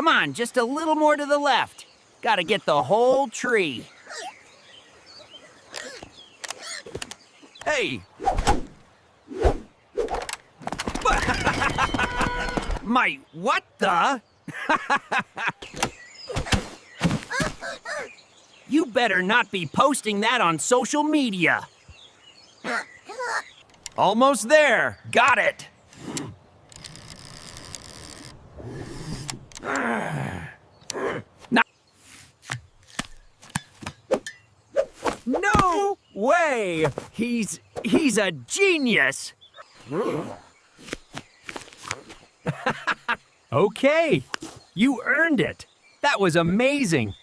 Come on, just a little more to the left. Gotta get the whole tree. Hey! My, what the? You better not be posting that on social media. Almost there. Got it. No way! He's a genius. Okay, you earned it. That was amazing.